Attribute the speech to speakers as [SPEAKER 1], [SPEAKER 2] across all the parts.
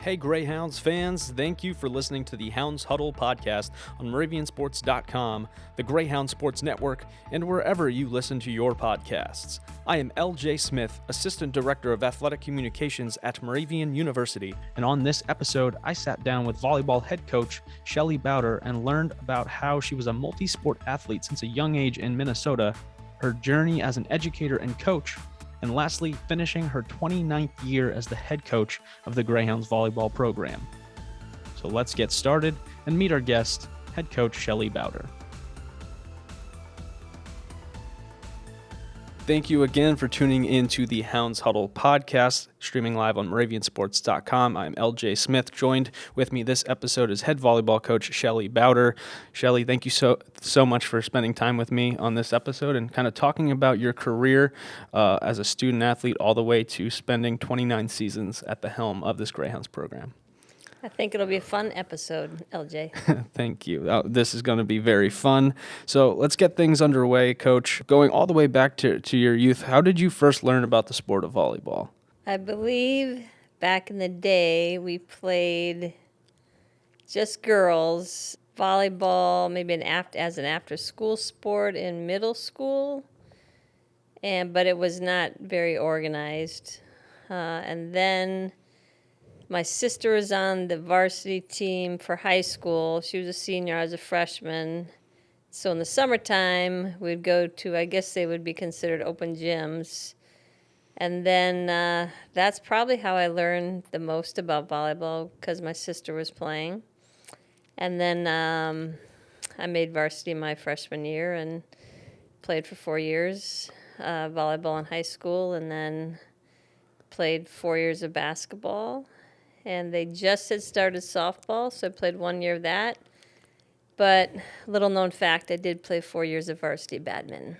[SPEAKER 1] Hey Greyhounds fans, thank you for listening to the Hounds Huddle podcast on MoravianSports.com, the Greyhound Sports Network, and wherever you listen to your podcasts. I am LJ Smith, Assistant Director of Athletic Communications at Moravian University, and on this episode, I sat down with volleyball head coach Shelley Bauder and learned about how she was a multi-sport athlete since a young age in Minnesota, her journey as an educator and coach, and lastly, finishing her 29th year as the head coach of the Greyhounds volleyball program. So let's get started and meet our guest, head coach Shelley Bauder. Thank you again for tuning in to the Hounds Huddle podcast, streaming live on MoravianSports.com. I'm LJ Smith. Joined with me this episode is head volleyball coach Shelley Bauder. Shelley, thank you so much for spending time with me on this episode and kind of talking about your career as a student athlete all the way to spending 29 seasons at the helm of this Greyhounds program.
[SPEAKER 2] I think it'll be a fun episode, LJ.
[SPEAKER 1] Thank you. This is going to be very fun. So let's get things underway, Coach. Going all the way back to your youth, how did you first learn about the sport of volleyball?
[SPEAKER 2] I believe back in the day we played just girls volleyball, maybe as an after-school sport in middle school, but it was not very organized. And then my sister was on the varsity team for high school. She was a senior, I was a freshman. So in the summertime, we'd go to, I guess they would be considered open gyms. And then that's probably how I learned the most about volleyball, because my sister was playing. And then I made varsity my freshman year and played for 4 years, volleyball in high school, and then played 4 years of basketball. And they just had started softball, so I played 1 year of that. But little known fact, I did play 4 years of varsity badminton.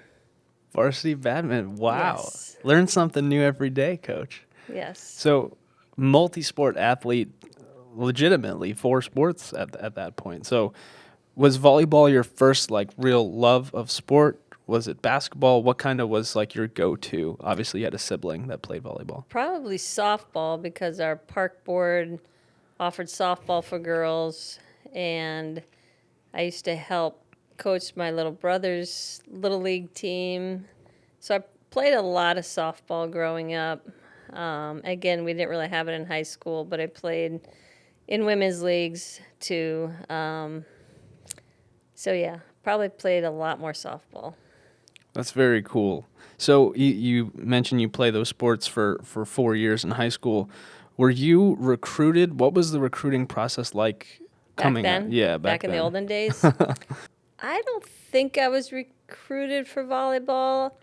[SPEAKER 1] Varsity badminton, wow.
[SPEAKER 2] Yes.
[SPEAKER 1] Learn something new every day, Coach.
[SPEAKER 2] Yes.
[SPEAKER 1] So, multi-sport athlete, legitimately, 4 sports at that point. So, was volleyball your first, real love of sport? Was it basketball? What kind of was, your go-to? Obviously, you had a sibling that played volleyball.
[SPEAKER 2] Probably softball, because our park board offered softball for girls, and I used to help coach my little brother's little league team. So I played a lot of softball growing up. Again, we didn't really have it in high school, but I played in women's leagues too. So yeah, probably played a lot more softball.
[SPEAKER 1] That's very cool. So you mentioned you play those sports for 4 years in high school. Were you recruited? What was the recruiting process like coming
[SPEAKER 2] back then?
[SPEAKER 1] up? Yeah,
[SPEAKER 2] back in
[SPEAKER 1] then.
[SPEAKER 2] the olden days. I don't think I was recruited for volleyball.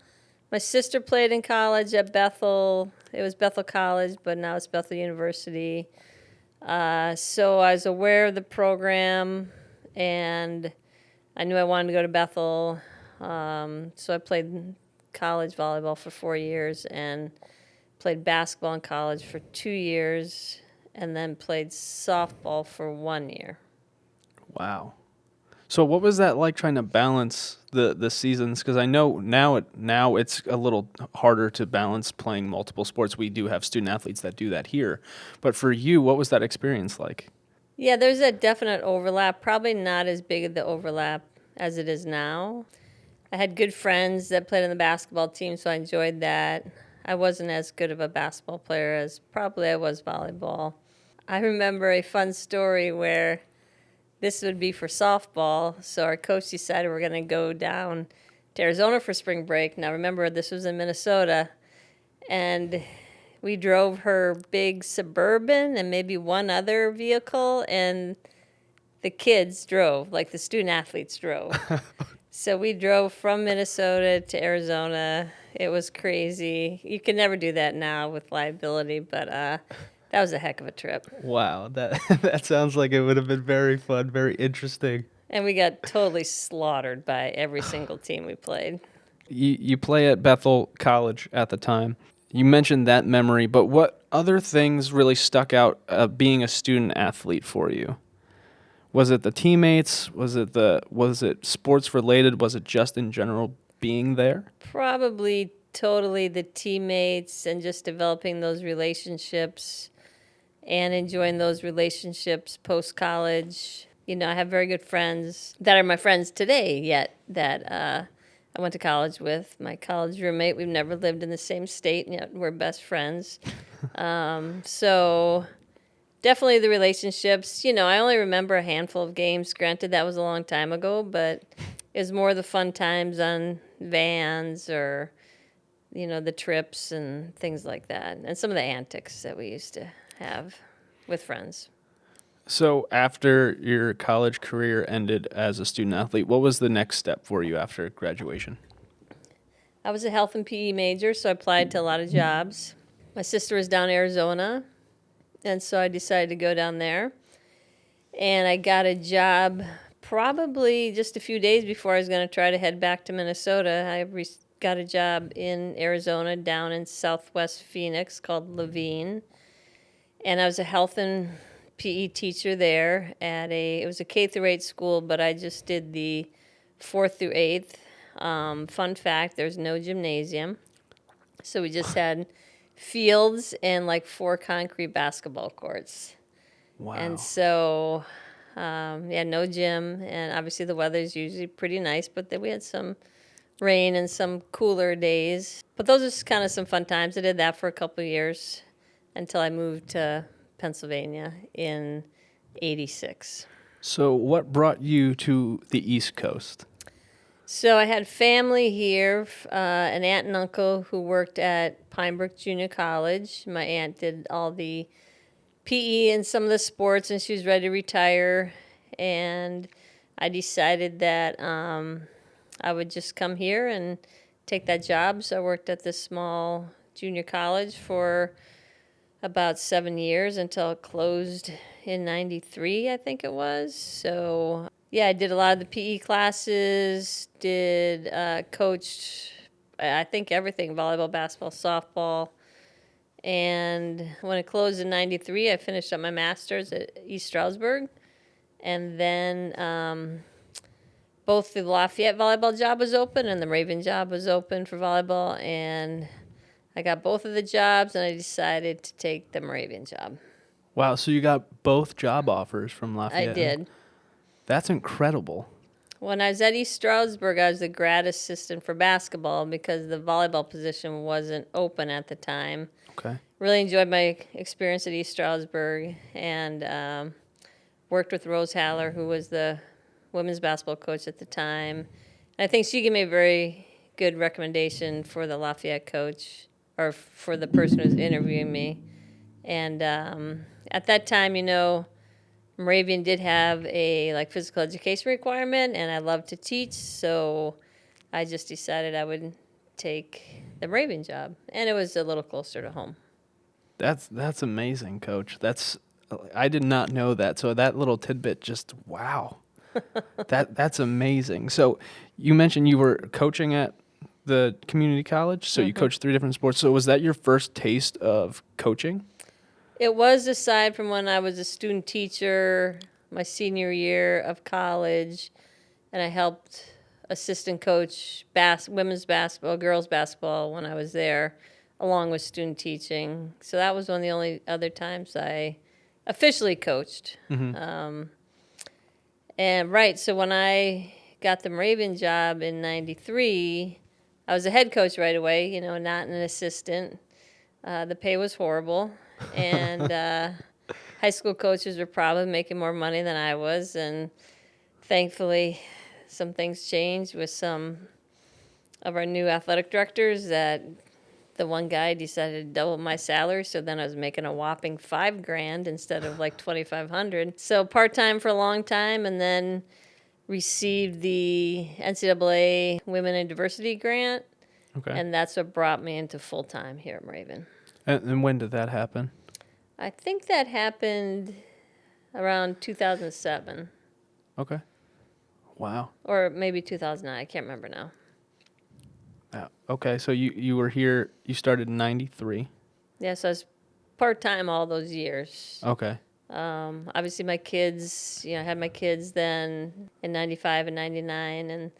[SPEAKER 2] My sister played in college at Bethel. It was Bethel College, but now it's Bethel University. So I was aware of the program, and I knew I wanted to go to Bethel. So I played college volleyball for 4 years and played basketball in college for 2 years, and then played softball for 1 year.
[SPEAKER 1] Wow. So what was that like, trying to balance the seasons? Because I know now it's a little harder to balance playing multiple sports. We do have student athletes that do that here. But for you, what was that experience like?
[SPEAKER 2] Yeah, there's a definite overlap. Probably not as big of the overlap as it is now. I had good friends that played on the basketball team, so I enjoyed that. I wasn't as good of a basketball player as probably I was volleyball. I remember a fun story where this would be for softball, so our coach decided we're going to go down to Arizona for spring break. Now remember, this was in Minnesota, and we drove her big Suburban and maybe one other vehicle, and the kids drove, like the student athletes drove. So we drove from Minnesota to Arizona. It was crazy. You can never do that now with liability, but that was a heck of a trip.
[SPEAKER 1] Wow, that sounds like it would have been very fun, very interesting.
[SPEAKER 2] And we got totally slaughtered by every single team we played.
[SPEAKER 1] You play at Bethel College at the time. You mentioned that memory, but what other things really stuck out being a student athlete for you? Was it the teammates? Was it sports related? Was it just in general being there?
[SPEAKER 2] Probably totally the teammates and just developing those relationships and enjoying those relationships post-college. I have very good friends that are my friends today yet that I went to college with. My college roommate, we've never lived in the same state, and yet we're best friends. So definitely the relationships. I only remember a handful of games. Granted, that was a long time ago, but it was more the fun times on vans or, the trips and things like that. And some of the antics that we used to have with friends.
[SPEAKER 1] So after your college career ended as a student athlete, what was the next step for you after graduation?
[SPEAKER 2] I was a health and PE major, so I applied to a lot of jobs. My sister was down in Arizona, and so I decided to go down there. And I got a job probably just a few days before I was going to try to head back to Minnesota. I got a job in Arizona down in southwest Phoenix called Levine. And I was a health and PE teacher there it was a K through 8 school, but I just did the 4th through 8th. Fun fact, there's no gymnasium. So we just had fields and like 4 concrete basketball courts.
[SPEAKER 1] Wow.
[SPEAKER 2] And so, no gym. And obviously the weather's usually pretty nice, but then we had some rain and some cooler days. But those are just kind of some fun times. I did that for a couple of years until I moved to Pennsylvania in 86.
[SPEAKER 1] So what brought you to the East Coast?
[SPEAKER 2] So I had family here, an aunt and uncle who worked at Pinebrook Junior College. My aunt did all the PE and some of the sports, and she was ready to retire. And I decided that I would just come here and take that job. So I worked at this small junior college for about 7 years until it closed in 93, I think it was. So yeah, I did a lot of the PE classes, coached, I think everything, volleyball, basketball, softball. And when it closed in 93, I finished up my master's at East Stroudsburg. And then both the Lafayette volleyball job was open and the Raven job was open for volleyball. And I got both of the jobs, and I decided to take the Moravian job.
[SPEAKER 1] Wow, so you got both job offers from Lafayette.
[SPEAKER 2] I did.
[SPEAKER 1] That's incredible.
[SPEAKER 2] When I was at East Stroudsburg, I was the grad assistant for basketball because the volleyball position wasn't open at the time.
[SPEAKER 1] Okay.
[SPEAKER 2] Really enjoyed my experience at East Stroudsburg and worked with Rose Haller, who was the women's basketball coach at the time. And I think she gave me a very good recommendation for the Lafayette coach, or for the person who's interviewing me. And at that time, Moravian did have a physical education requirement, and I loved to teach, so I just decided I would take the Moravian job, and it was a little closer to home.
[SPEAKER 1] That's amazing, Coach. I did not know that. So that little tidbit, just wow. That's amazing. So you mentioned you were coaching at the community college, so you coached 3 different sports. So was that your first taste of coaching?
[SPEAKER 2] It was, aside from when I was a student teacher my senior year of college, and I helped assistant coach women's basketball, girls basketball when I was there, along with student teaching. So that was one of the only other times I officially coached.
[SPEAKER 1] Mm-hmm.
[SPEAKER 2] So when I got the Moravian job in 93, I was a head coach right away, not an assistant. The pay was horrible. And high school coaches were probably making more money than I was. And thankfully, some things changed with some of our new athletic directors that the one guy decided to double my salary. So then I was making a whopping $5,000 instead of $2,500. So part-time for a long time, and then received the NCAA Women in Diversity grant.
[SPEAKER 1] Okay.
[SPEAKER 2] And that's what brought me into full-time here at Moravian.
[SPEAKER 1] And when did that happen?
[SPEAKER 2] I think that happened around 2007.
[SPEAKER 1] Okay. Wow.
[SPEAKER 2] Or maybe 2009. I can't remember now.
[SPEAKER 1] Okay, so you were here, you started in 93.
[SPEAKER 2] Yeah, so I was part-time all those years.
[SPEAKER 1] Okay.
[SPEAKER 2] Obviously my kids, I had my kids then in 95 and 99, and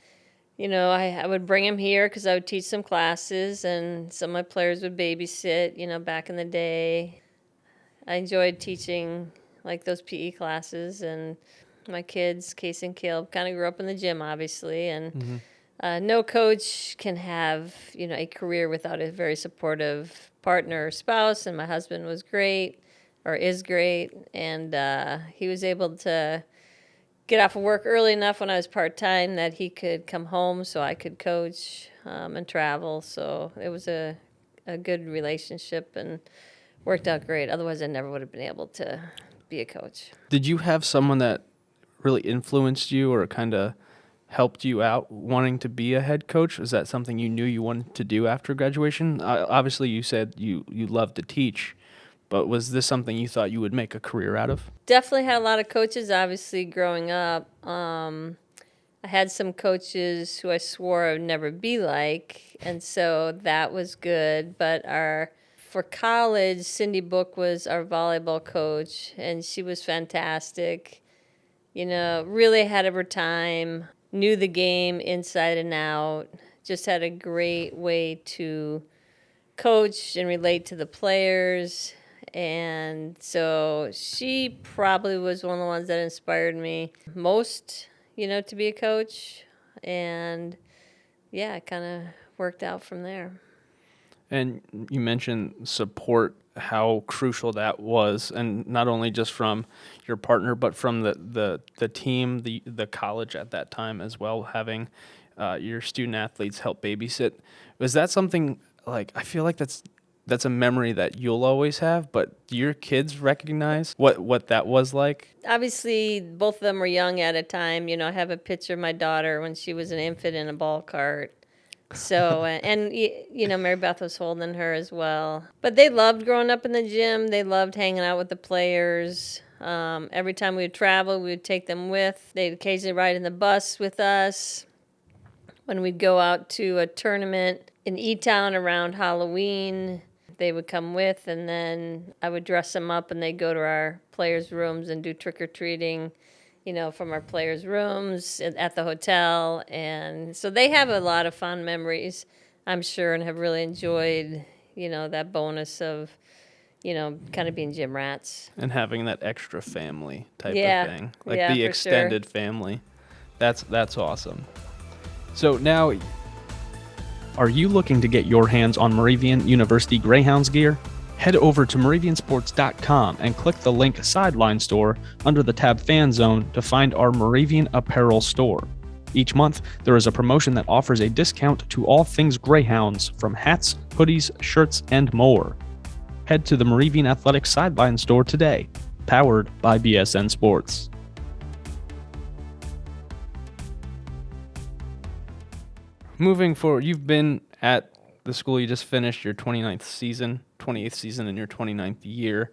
[SPEAKER 2] I would bring them here because I would teach some classes, and some of my players would babysit, back in the day. I enjoyed teaching like those PE classes, and my kids, Case and Caleb, kind of grew up in the gym, obviously, and no coach can have, a career without a very supportive partner or spouse, and my husband was great, or is great, and he was able to get off of work early enough when I was part-time that he could come home so I could coach and travel, so it was a good relationship and worked out great. Otherwise, I never would have been able to be a coach.
[SPEAKER 1] Did you have someone that really influenced you or kind of helped you out wanting to be a head coach? Was that something you knew you wanted to do after graduation? Obviously, you said you loved to teach, but was this something you thought you would make a career out of?
[SPEAKER 2] Definitely had a lot of coaches, obviously, growing up. I had some coaches who I swore I would never be like, and so that was good. But for college, Cindy Book was our volleyball coach, and she was fantastic. Really ahead of her time, knew the game inside and out, just had a great way to coach and relate to the players. And so she probably was one of the ones that inspired me most, to be a coach. And yeah, it kind of worked out from there.
[SPEAKER 1] And you mentioned support, how crucial that was, and not only just from your partner, but from the team, the college at that time as well, having your student athletes help babysit. Was that something, like, I feel like that's a memory that you'll always have, but do your kids recognize what that was like?
[SPEAKER 2] Obviously, both of them were young at a time. I have a picture of my daughter when she was an infant in a ball cart. So, and Mary Beth was holding her as well. But they loved growing up in the gym. They loved hanging out with the players. Every time we would travel, we would take them with. They'd occasionally ride in the bus with us. When we'd go out to a tournament in E-Town around Halloween, they would come with, and then I would dress them up, and they'd go to our players' rooms and do trick-or-treating, from our players' rooms at the hotel. And so they have a lot of fond memories, I'm sure, and have really enjoyed, that bonus of, kind of being gym rats.
[SPEAKER 1] And having that extra family type of thing, like
[SPEAKER 2] yeah,
[SPEAKER 1] the extended family. That's awesome. So now, are you looking to get your hands on Moravian University Greyhounds gear? Head over to moraviansports.com and click the link Sideline Store under the tab Fan Zone to find our Moravian apparel store. Each month, there is a promotion that offers a discount to all things Greyhounds, from hats, hoodies, shirts, and more. Head to the Moravian Athletics Sideline Store today, powered by BSN Sports. Moving forward, you've been at the school, you just finished your 28th season in your 29th year.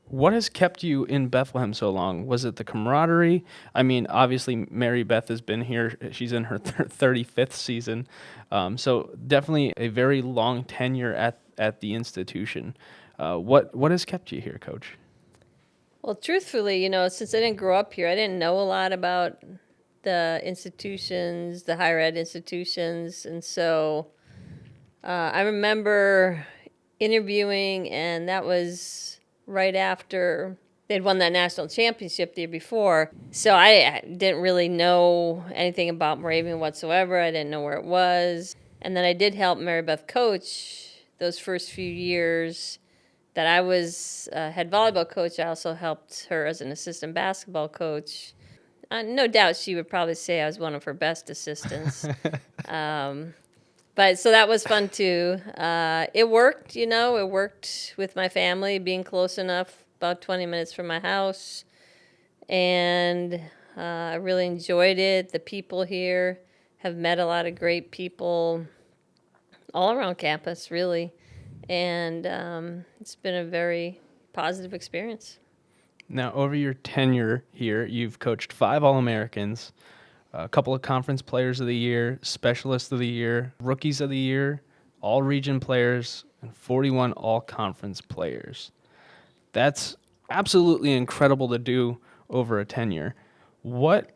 [SPEAKER 1] What has kept you in Bethlehem so long? Was it the camaraderie? I mean, obviously, Mary Beth has been here. She's in her 35th season. So definitely a very long tenure at the institution. What has kept you here, Coach?
[SPEAKER 2] Well, truthfully, since I didn't grow up here, I didn't know a lot about the institutions, the higher ed institutions. And so I remember interviewing, and that was right after they'd won that national championship the year before. So I didn't really know anything about Moravian whatsoever. I didn't know where it was. And then I did help Mary Beth coach those first few years that I was head volleyball coach. I also helped her as an assistant basketball coach. No doubt she would probably say I was one of her best assistants. But so that was fun too. It worked, it worked with my family, being close enough, about 20 minutes from my house. And I really enjoyed it. The people here, have met a lot of great people all around campus, really. And it's been a very positive experience.
[SPEAKER 1] Now, over your tenure here, you've coached 5 All-Americans, a couple of Conference Players of the Year, Specialists of the Year, Rookies of the Year, All-Region Players, and 41 All-Conference Players. That's absolutely incredible to do over a tenure. What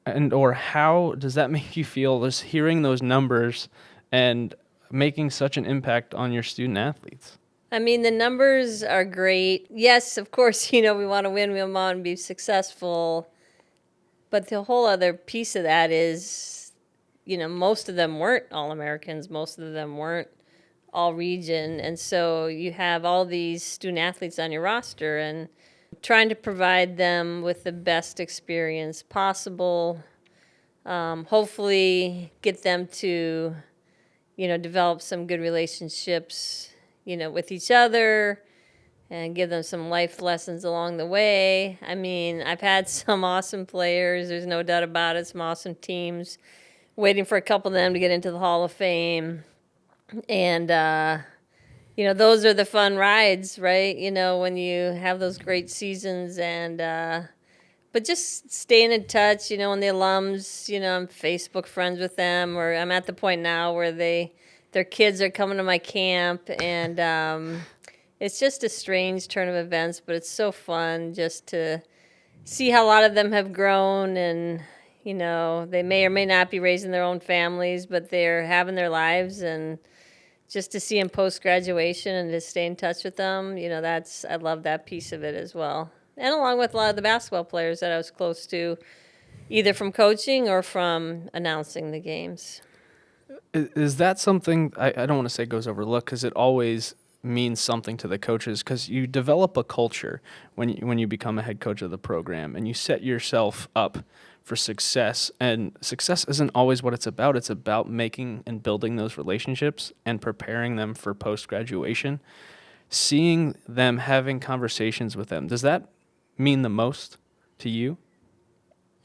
[SPEAKER 1] or how does that make you feel, just hearing those numbers and making such an impact on your student athletes?
[SPEAKER 2] I mean, the numbers are great. Yes, of course, we want to win, we want to be successful. But the whole other piece of that is, most of them weren't All-Americans. Most of them weren't all-region. And so you have all these student athletes on your roster and trying to provide them with the best experience possible. Hopefully get them to, develop some good relationships, with each other and give them some life lessons along the way. I mean, I've had some awesome players, there's no doubt about it, some awesome teams, waiting for a couple of them to get into the Hall of Fame. And, those are the fun rides, right? When you have those great seasons but just staying in touch, and the alums, I'm Facebook friends with them, or I'm at the point now where their kids are coming to my camp, and it's just a strange turn of events, but it's so fun just to see how a lot of them have grown, and they may or may not be raising their own families, but they're having their lives, and just to see them post graduation and to stay in touch with them, I love that piece of it as well. And along with a lot of the basketball players that I was close to, either from coaching or from announcing the games.
[SPEAKER 1] Is that something, I don't want to say goes overlooked, because it always means something to the coaches, because you develop a culture when you become a head coach of the program, and you set yourself up for success. And success isn't always what it's about. It's about making and building those relationships and preparing them for post-graduation. Seeing them, having conversations with them, does that mean the most to you?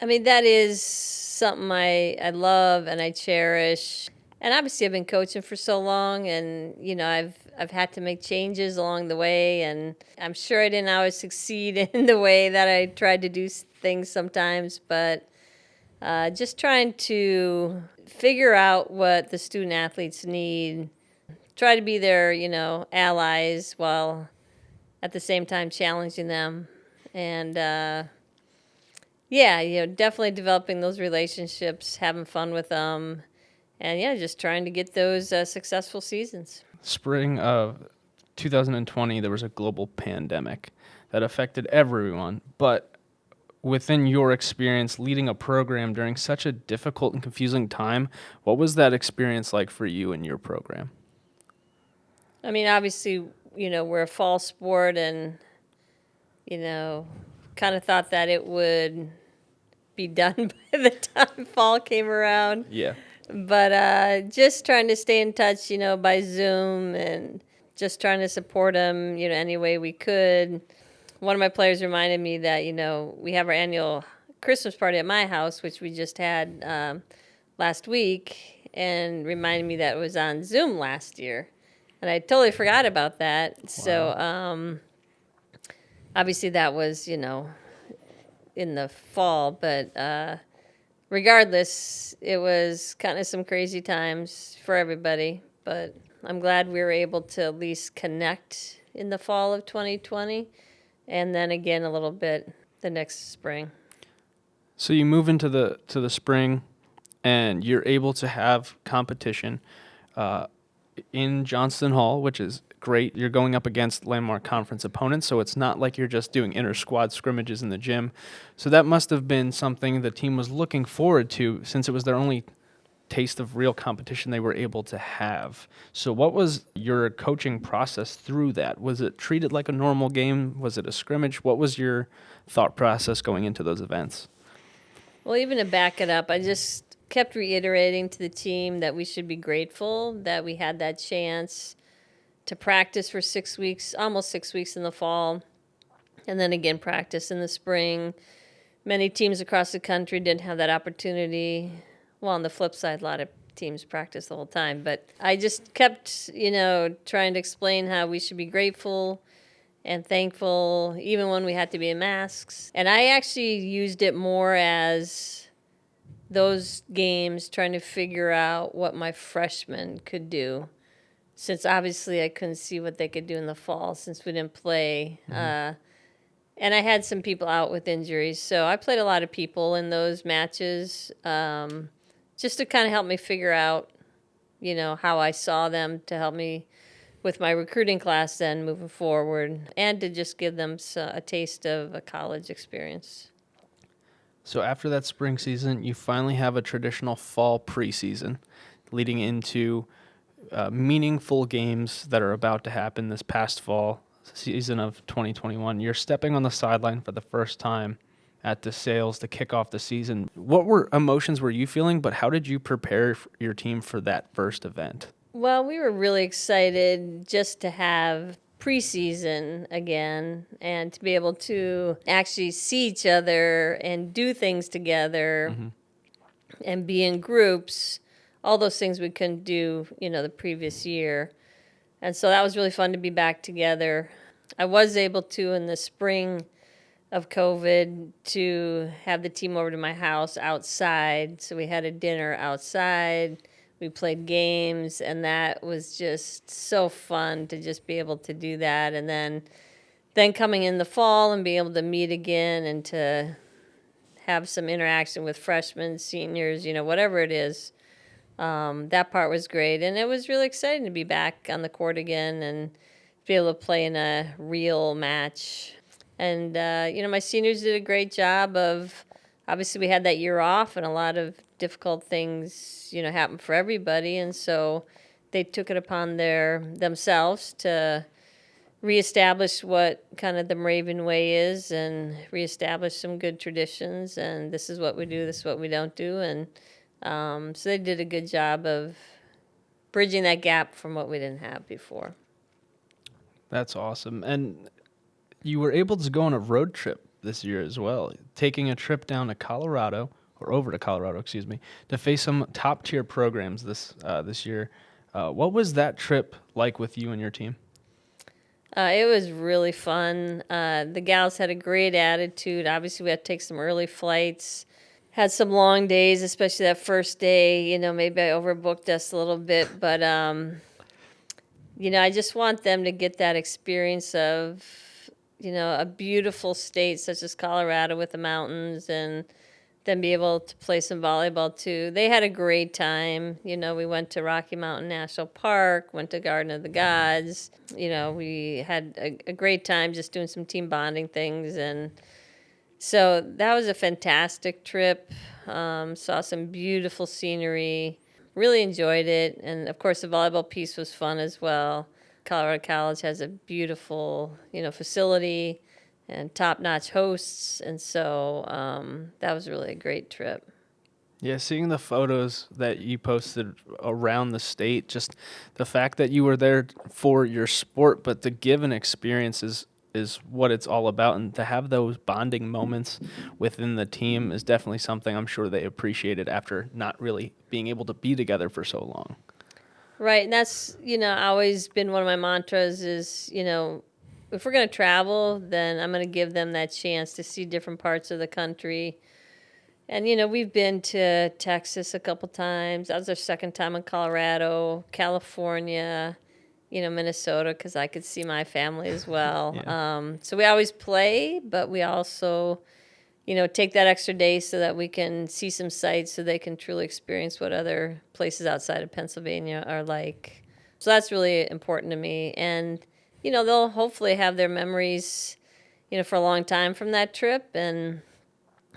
[SPEAKER 2] I mean, that is something I love and I cherish. And obviously, I've been coaching for so long, and I've had to make changes along the way, and I'm sure I didn't always succeed in the way that I tried to do things sometimes, but just trying to figure out what the student athletes need, try to be their allies while at the same time challenging them, and definitely developing those relationships, having fun with them. And just trying to get those successful seasons.
[SPEAKER 1] Spring of 2020, there was a global pandemic that affected everyone. But within your experience leading a program during such a difficult and confusing time, what was that experience like for you and your program?
[SPEAKER 2] I mean, obviously, we're a fall sport, and, kind of thought that it would be done by the time fall came around.
[SPEAKER 1] Yeah.
[SPEAKER 2] But just trying to stay in touch, by Zoom, and just trying to support them, any way we could. One of my players reminded me that, we have our annual Christmas party at my house, which we just had last week, and reminded me that it was on Zoom last year. And I totally forgot about that. Wow. So obviously that was, in the fall, but regardless, it was kind of some crazy times for everybody, but I'm glad we were able to at least connect in the fall of 2020, and then again a little bit the next spring.
[SPEAKER 1] So you move into the spring, and you're able to have competition in Johnston Hall, which is great. You're going up against landmark conference opponents, so it's not like you're just doing inter-squad scrimmages in the gym. So that must have been something the team was looking forward to, since it was their only taste of real competition they were able to have. So what was your coaching process through that? Was it treated like a normal game? Was it a scrimmage? What was your thought process going into those events?
[SPEAKER 2] Well, even to back it up, I just kept reiterating to the team that we should be grateful that we had that chance to practice for 6 weeks, almost 6 weeks in the fall, and then again practice in the spring. Many teams across the country didn't have that opportunity. Well, on the flip side, a lot of teams practice the whole time. But I just kept, trying to explain how we should be grateful and thankful, even when we had to be in masks. And I actually used it more as those games trying to figure out what my freshmen could do, since obviously I couldn't see what they could do in the fall since we didn't play. Mm-hmm. And I had some people out with injuries, so I played a lot of people in those matches, just to kind of help me figure out, how I saw them, to help me with my recruiting class then moving forward, and to just give them a taste of a college experience.
[SPEAKER 1] So after that spring season, you finally have a traditional fall preseason leading into meaningful games that are about to happen this past fall season of 2021. You're stepping on the sideline for the first time at DeSales to kick off the season. What emotions were you feeling, but how did you prepare your team for that first event?
[SPEAKER 2] Well, we were really excited just to have preseason again and to be able to actually see each other and do things together and be in groups, all those things we couldn't do, the previous year. And so that was really fun to be back together. I was able to, in the spring of COVID, to have the team over to my house outside. So we had a dinner outside. We played games, and that was just so fun to just be able to do that. And then coming in the fall and being able to meet again and to have some interaction with freshmen, seniors, whatever it is. That part was great. And it was really exciting to be back on the court again and be able to play in a real match. And, my seniors did a great job of, obviously we had that year off and a lot of difficult things, happened for everybody. And so they took it upon themselves to reestablish what kind of the Moravian way is and reestablish some good traditions. And this is what we do, this is what we don't do. And so they did a good job of bridging that gap from what we didn't have before.
[SPEAKER 1] That's awesome. And you were able to go on a road trip this year as well, taking a trip down to Colorado, or over to Colorado, excuse me, to face some top-tier programs this year. What was that trip like with you and your team?
[SPEAKER 2] It was really fun. The gals had a great attitude. Obviously, we had to take some early flights. Had some long days, especially that first day. Maybe I overbooked us a little bit, but I just want them to get that experience of, a beautiful state such as Colorado with the mountains, and then be able to play some volleyball too. They had a great time. We went to Rocky Mountain National Park, went to Garden of the Gods. We had a great time just doing some team bonding things. And so that was a fantastic trip. Saw some beautiful scenery. Really enjoyed it. And of course, the volleyball piece was fun as well. Colorado College has a beautiful, facility and top-notch hosts. And so that was really a great trip.
[SPEAKER 1] Yeah, seeing the photos that you posted around the state, just the fact that you were there for your sport, but to give an experience is what it's all about. And to have those bonding moments within the team is definitely something I'm sure they appreciated after not really being able to be together for so long.
[SPEAKER 2] Right, and that's, always been one of my mantras is, if we're going to travel, then I'm going to give them that chance to see different parts of the country. And, we've been to Texas a couple times. That was our second time in Colorado, California, Minnesota, because I could see my family as well.
[SPEAKER 1] Yeah.
[SPEAKER 2] So we always play, but we also, take that extra day so that we can see some sights so they can truly experience what other places outside of Pennsylvania are like. So that's really important to me. And, they'll hopefully have their memories, for a long time from that trip. And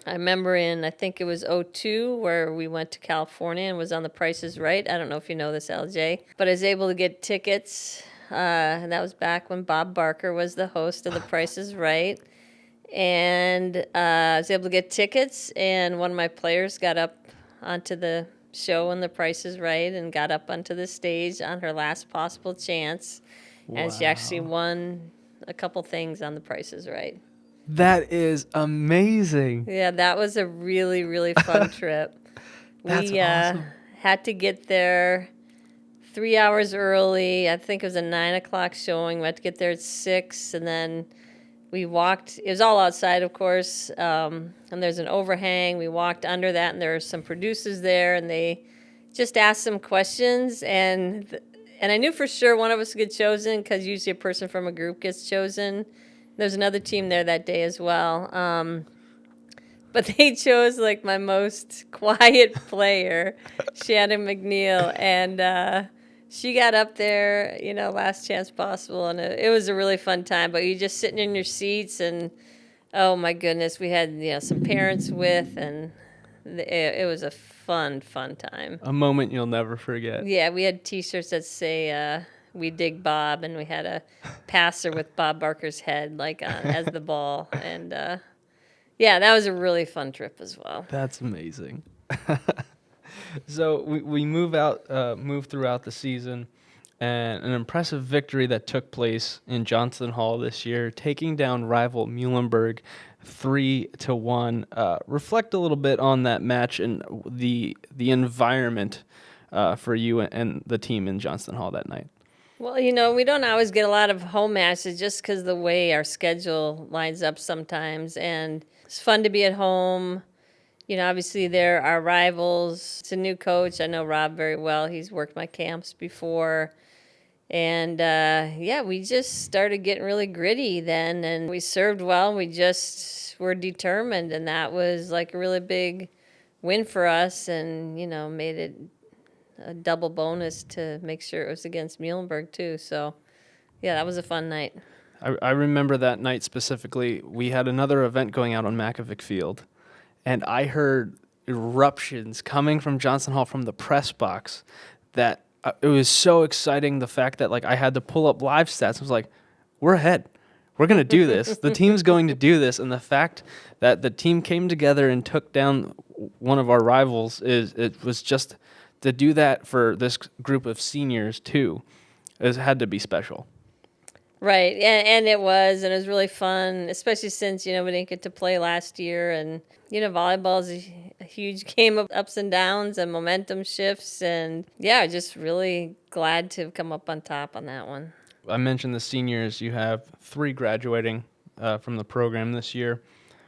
[SPEAKER 2] I remember I think it was '02, where we went to California and was on The Price is Right. I don't know if you know this, LJ, but I was able to get tickets. And that was back when Bob Barker was the host of The Price is Right. And I was able to get tickets, and one of my players got up onto the show when The Price is Right and got up onto the stage on her last possible chance. Wow. And she actually won a couple things on The Price is Right.
[SPEAKER 1] That is amazing.
[SPEAKER 2] Yeah, that was a really, really fun trip.
[SPEAKER 1] That's awesome.
[SPEAKER 2] Had to get there 3 hours early. I think it was a 9 o'clock showing. We had to get there at 6, and then we walked. It was all outside, of course, and there's an overhang. We walked under that, and there were some producers there, and they just asked some questions, and I knew for sure one of us would get chosen because usually a person from a group gets chosen. There's another team there that day as well. But they chose like my most quiet player, Shannon McNeil, and she got up there, last chance possible, and it was a really fun time. But you're just sitting in your seats, and oh my goodness, we had some parents with, and it was a fun time.
[SPEAKER 1] A moment you'll never forget.
[SPEAKER 2] Yeah, we had T-shirts that say "We dig Bob," and we had a passer with Bob Barker's head as the ball, and yeah, that was a really fun trip as well.
[SPEAKER 1] That's amazing. So we move throughout the season, and an impressive victory that took place in Johnston Hall this year, taking down rival Muhlenberg 3-1. Reflect a little bit on that match and the environment for you and the team in Johnston Hall that night.
[SPEAKER 2] Well, we don't always get a lot of home matches just because the way our schedule lines up sometimes, and it's fun to be at home. Obviously they're our rivals. It's a new coach. I know Rob very well. He's worked my camps before. And, yeah, we just started getting really gritty then, and we served well. We just were determined, and that was like a really big win for us, and, made it a double bonus to make sure it was against Muhlenberg, too. So, yeah, that was a fun night.
[SPEAKER 1] I remember that night specifically. We had another event going out on Makovic Field, and I heard eruptions coming from Johnston Hall from the press box that it was so exciting, the fact that I had to pull up live stats. I was like, we're ahead. We're going to do this. The team's going to do this. And the fact that the team came together and took down one of our rivals, it was just to do that for this group of seniors too. It had to be special.
[SPEAKER 2] Right, and it was really fun, especially since, we didn't get to play last year, and, volleyball is a huge game of ups and downs and momentum shifts, and, yeah, just really glad to have come up on top on that one.
[SPEAKER 1] I mentioned the seniors. You have 3 graduating from the program this year.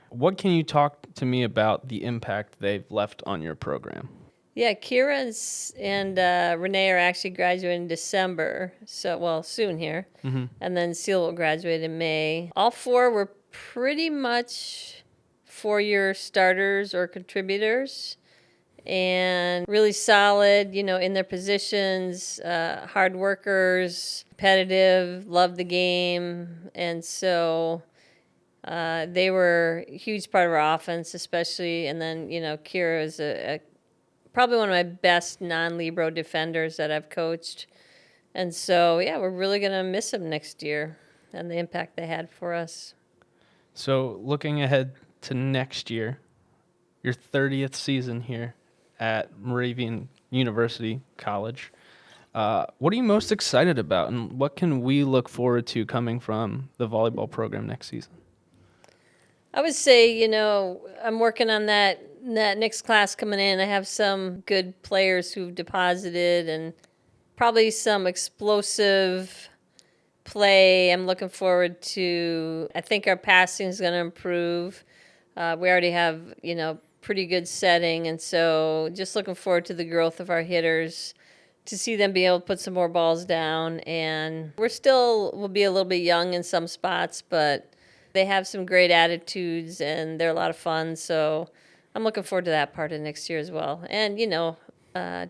[SPEAKER 1] What can you talk to me about the impact they've left on your program?
[SPEAKER 2] Yeah, Kira and Renee are actually graduating in December, soon here. Mm-hmm. And then Seal will graduate in May. All 4 were pretty much 4-year starters or contributors, and really solid, in their positions, hard workers, competitive, loved the game. And so they were a huge part of our offense, especially. And then, Kira is probably one of my best non-libero defenders that I've coached. And so, yeah, we're really going to miss him next year and the impact they had for us.
[SPEAKER 1] So looking ahead to next year, your 30th season here at Moravian University College, what are you most excited about, and what can we look forward to coming from the volleyball program next season?
[SPEAKER 2] I would say, I'm working on that next class coming in. I have some good players who've deposited and probably some explosive play. I'm looking forward to, I think our passing is going to improve. We already have, pretty good setting. And so just looking forward to the growth of our hitters, to see them be able to put some more balls down. And we'll be a little bit young in some spots, but they have some great attitudes and they're a lot of fun. So I'm looking forward to that part of next year as well. And,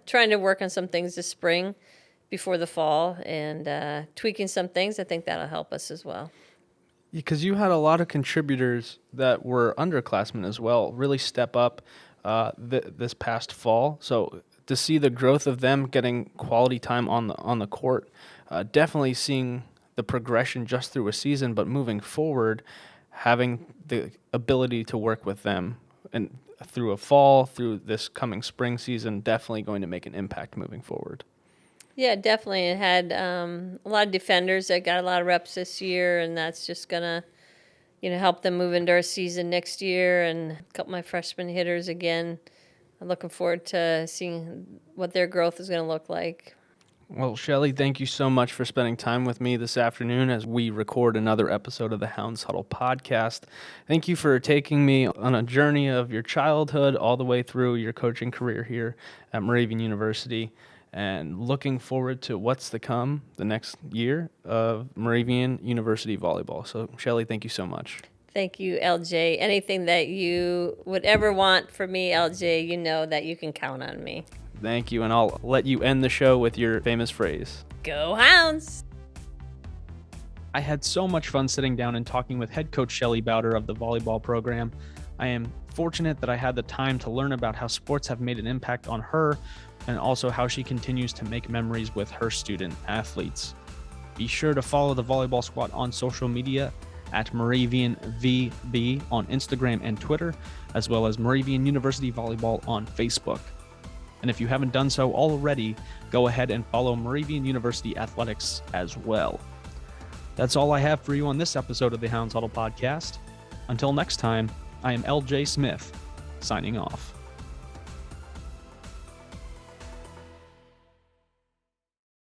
[SPEAKER 2] trying to work on some things this spring before the fall and tweaking some things. I think that'll help us as well.
[SPEAKER 1] Because you had a lot of contributors that were underclassmen as well really step up this past fall. So to see the growth of them getting quality time on the court, definitely seeing the progression just through a season, but moving forward, having the ability to work with them and through a fall, through this coming spring season, definitely going to make an impact moving forward.
[SPEAKER 2] Yeah, definitely. It had a lot of defenders that got a lot of reps this year, and that's just going to, help them move into our season next year. And a couple of my freshman hitters again. I'm looking forward to seeing what their growth is going to look like.
[SPEAKER 1] Well, Shelley, thank you so much for spending time with me this afternoon as we record another episode of the Hounds Huddle podcast. Thank you for taking me on a journey of your childhood all the way through your coaching career here at Moravian University, and looking forward to what's to come the next year of Moravian University volleyball. So, Shelley, thank you so much.
[SPEAKER 2] Thank you, LJ. Anything that you would ever want from me, LJ, you know that you can count on me.
[SPEAKER 1] Thank you, and I'll let you end the show with your famous phrase.
[SPEAKER 2] Go Hounds!
[SPEAKER 1] I had so much fun sitting down and talking with head coach Shelley Bauder of the volleyball program. I am fortunate that I had the time to learn about how sports have made an impact on her and also how she continues to make memories with her student athletes. Be sure to follow the Volleyball Squad on social media at MoravianVB on Instagram and Twitter, as well as Moravian University Volleyball on Facebook. And if you haven't done so already, go ahead and follow Moravian University Athletics as well. That's all I have for you on this episode of the Hounds Huddle podcast. Until next time, I am LJ Smith, signing off.